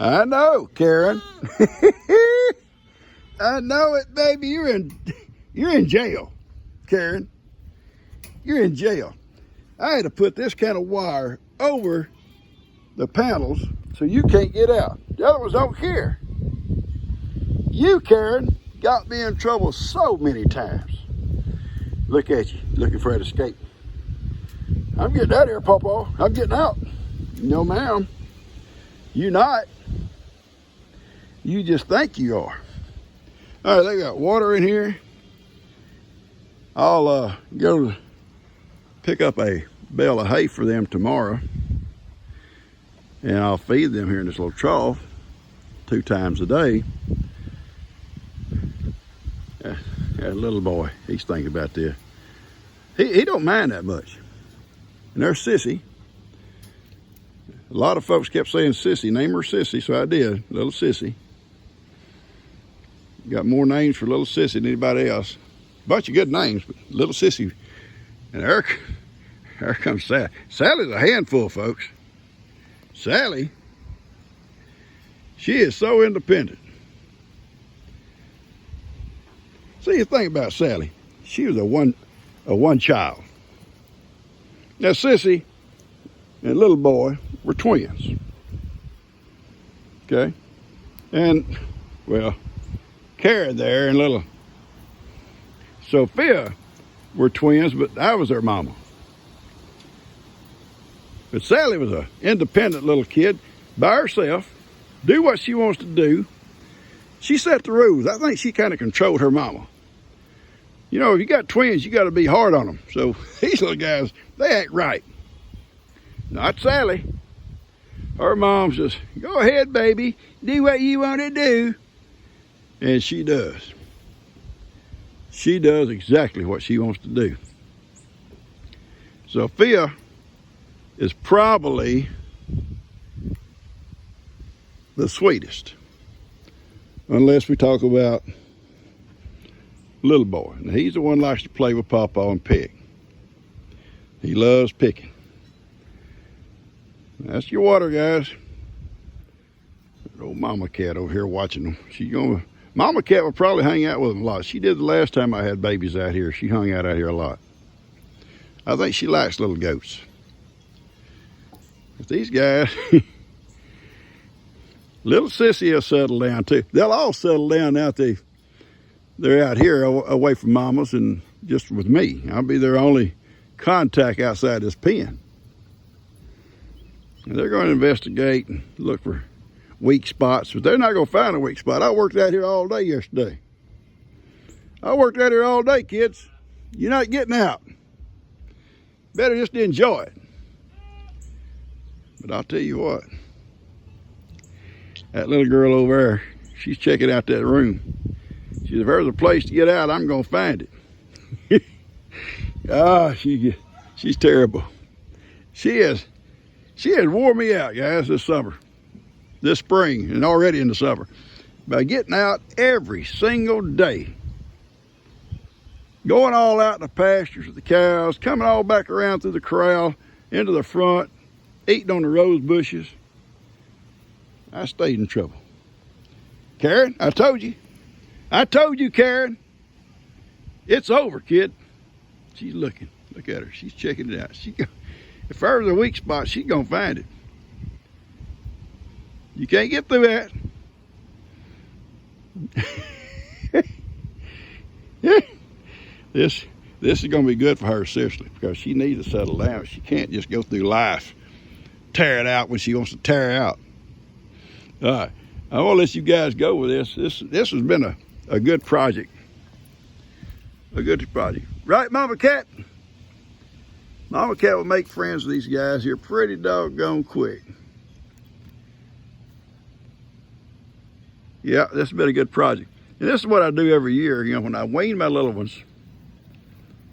I know, Karen. I know it, baby. You're in jail, Karen. You're in jail. I had to put this kind of wire over the panels so you can't get out. The other ones don't care. You, Karen, got me in trouble so many times. Look at you, looking for an escape. I'm getting out of here, Pawpaw. I'm getting out. No, ma'am. You not. You just think you are. All right, they got water in here. I'll go pick up a bale of hay for them tomorrow, and I'll feed them here in this little trough 2 times a day. That little boy, he's thinking about this. He don't mind that much. And there's Sissy. A lot of folks kept saying Sissy, name her Sissy, so I did, little Sissy. Got more names for little Sissy than anybody else. Bunch of good names, but little Sissy. And there comes Sally. Sally's a handful, folks. Sally, she is so independent. See, the thing about Sally, she was a one child. Now, Sissy and little boy were twins. Okay? And, well, Karen there and little Sophia were twins, but I was their mama. But Sally was an independent little kid by herself, do what she wants to do. She set the rules. I think she kind of controlled her mama. You know, if you got twins, you got to be hard on them. So these little guys, they act right. Not Sally. Her mom's just, go ahead, baby, do what you want to do. And she does. She does exactly what she wants to do. Sophia is probably the sweetest, unless we talk about little boy. Now, he's the one who likes to play with Pawpaw and pick. He loves picking. That's your water, guys. That old mama cat over here watching them. Mama cat will probably hang out with them a lot. She did the last time I had babies out here. She hung out here a lot. I think she likes little goats. But these guys, little Sissy will settle down too. They'll all settle down now that they're out here away from mamas and just with me. I'll be their only contact outside this pen. And they're going to investigate and look for weak spots, but they're not going to find a weak spot. I worked out here all day yesterday. I worked out here all day, kids. You're not getting out. Better just enjoy it. But I'll tell you what, that little girl over there, she's checking out that room. She said, if there's a place to get out, I'm going to find it. She's terrible. She has wore me out, guys, this summer. This spring and already in the summer, by getting out every single day, going all out in the pastures with the cows, coming all back around through the corral into the front, eating on the rose bushes. I stayed in trouble. Karen, I told you, Karen. It's over, kid. She's looking. Look at her. She's checking it out. If there's a weak spot, she's gonna find it. You can't get through that. This is going to be good for her, seriously, because she needs to settle down. She can't just go through life, tear it out when she wants to tear it out. All right, I want to let you guys go with this. This has been a good project. A good project. Right, Mama Cat? Mama Cat will make friends with these guys here pretty doggone quick. Yeah, this has been a good project. And this is what I do every year. You know, when I wean my little ones,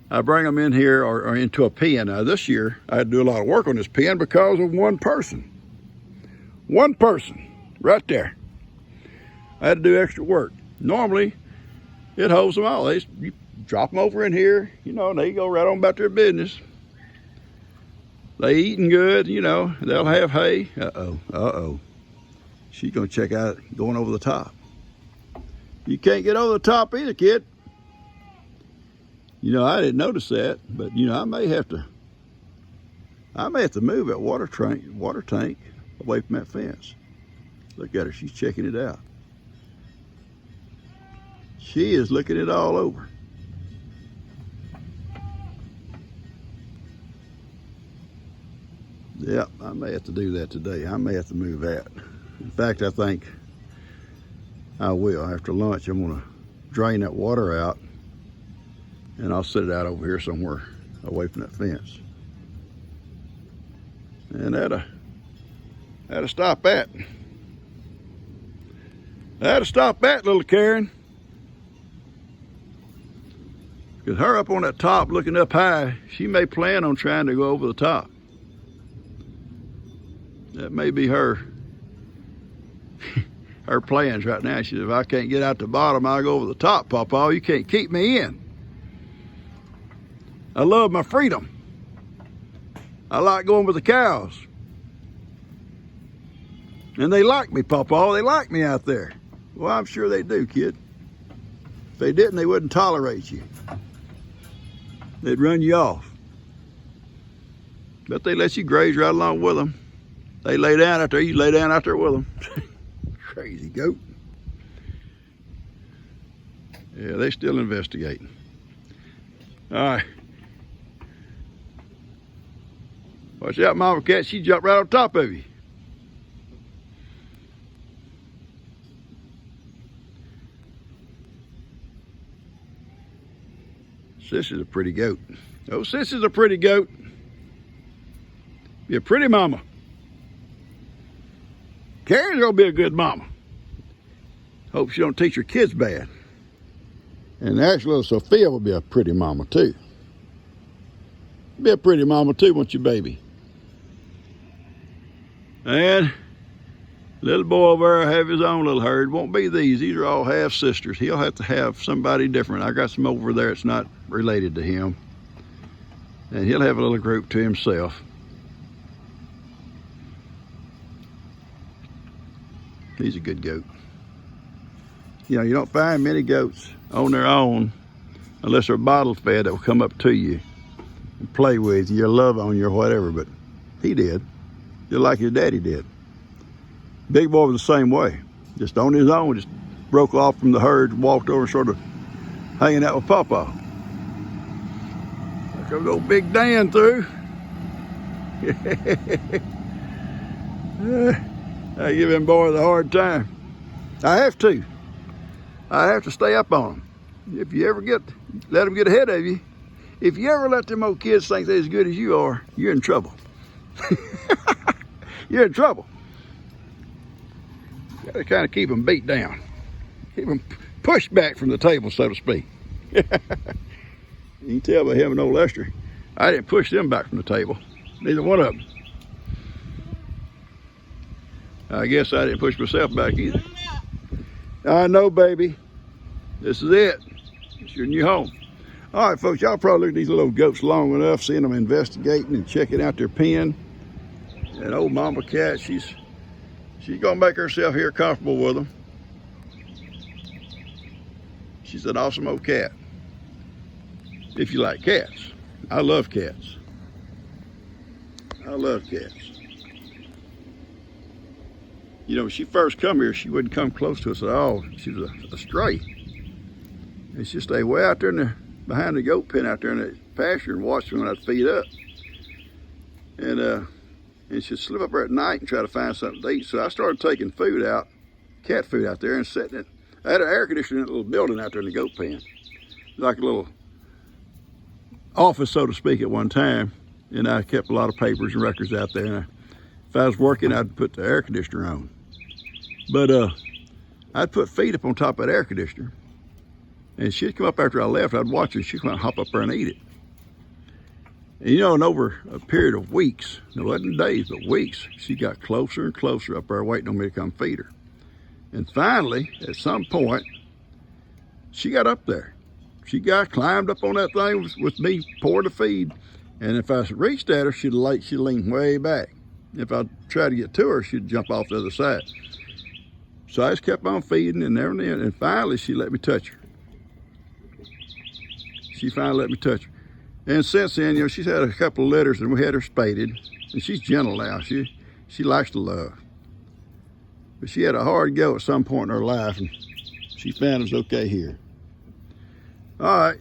I bring them in here or into a pen. Now this year, I had to do a lot of work on this pen because of one person. One person, right there. I had to do extra work. Normally, it holds them all. You drop them over in here, you know, and they go right on about their business. They eating good, you know, they'll have hay. Uh-oh. she's gonna check out going over the top. You can't get over the top either, kid. You know, I didn't notice that, but you know, I may have to move that water tank away from that fence. Look at her, she's checking it out. She is looking it all over. Yep, I may have to do that today. I may have to move that. In fact, I think I will. After lunch, I'm gonna drain that water out and I'll set it out over here somewhere away from that fence. And that'll stop that. That'll stop that, little Karen. Because her up on that top looking up high, she may plan on trying to go over the top. That may be her plans right now. She said, if I can't get out the bottom, I'll go over the top, Pawpaw. You can't keep me in. I love my freedom. I like going with the cows. And they like me, Pawpaw. They like me out there. Well, I'm sure they do, kid. If they didn't, they wouldn't tolerate you. They'd run you off. But they let you graze right along with them. They lay down out there, you lay down out there with them. Crazy goat. Yeah, they still investigating. All right. Watch out, Mama Cat, she jumped right on top of you. Sissy's a pretty goat. Oh, Sissy's a pretty goat. Be a pretty mama. Karen's gonna be a good mama. Hope she don't teach her kids bad. And actually, little Sophia will be a pretty mama too. Be a pretty mama too, won't you, baby? And little boy over there have his own little herd. Won't be these. These are all half sisters. He'll have to have somebody different. I got some over there that's not related to him. And he'll have a little group to himself. He's a good goat. You know, you don't find many goats on their own unless they're bottle fed that will come up to you and play with you, love on you or whatever, but he did. Just like his daddy did. Big boy was the same way. Just on his own, just broke off from the herd, walked over and started hanging out with Pawpaw. There goes old Big Dan through. I give him boys a hard time. I have to. I have to stay up on them. If you ever let them get ahead of you, if you ever let them old kids think they're as good as you are, you're in trouble. You're in trouble. You gotta kind of keep them beat down. Keep them pushed back from the table, so to speak. You can tell by him and old Lester, I didn't push them back from the table. Neither one of them. I guess I didn't push myself back either. I know, baby. This is it. It's your new home. All right, folks, y'all probably look at these little goats long enough, seeing them investigating and checking out their pen. And old Mama Cat, she's gonna make herself here comfortable with them. She's an awesome old cat. If you like cats. I love cats. I love cats. You know, when she first come here, she wouldn't come close to us at all. She was a stray. And she'd stay way out there behind the goat pen out there in the pasture and watch me when I'd feed up. And she'd slip up there at night and try to find something to eat. So I started taking food out, cat food out there, and setting it. I had an air conditioner in that little building out there in the goat pen. Like a little office, so to speak, at one time. And I kept a lot of papers and records out there. And if I was working, I'd put the air conditioner on. But I'd put feed up on top of that air conditioner. And she'd come up after I left. I'd watch her. She'd come out and hop up there and eat it. And you know, and over a period of weeks, it wasn't days, but weeks, she got closer and closer up there waiting on me to come feed her. And finally, at some point, she got up there. She climbed up on that thing with me pouring the feed. And if I reached at her, she'd lean way back. If I tried to get to her, she'd jump off the other side. So I just kept on feeding and everything, and finally she let me touch her. She finally let me touch her. And since then, you know, she's had a couple of litters and we had her spaded. And she's gentle now. She likes to love. But she had a hard go at some point in her life, and she found it was okay here. All right,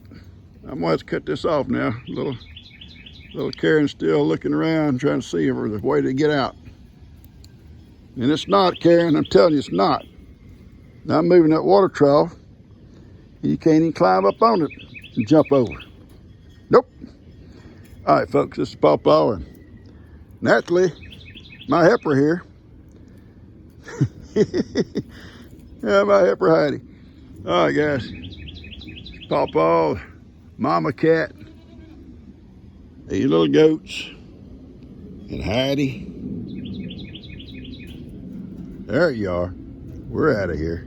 I'm gonna have to cut this off now. Little Karen's still looking around, trying to see if there's a way to get out. And it's not, Karen, I'm telling you, it's not. Now I'm moving that water trough, and you can't even climb up on it and jump over. Nope. All right, folks, this is Pawpaw, and naturally, my helper here. Yeah, my helper Heidi. All right, guys. Pawpaw, Mama Cat, these little goats, and Heidi. There you are. We're out of here.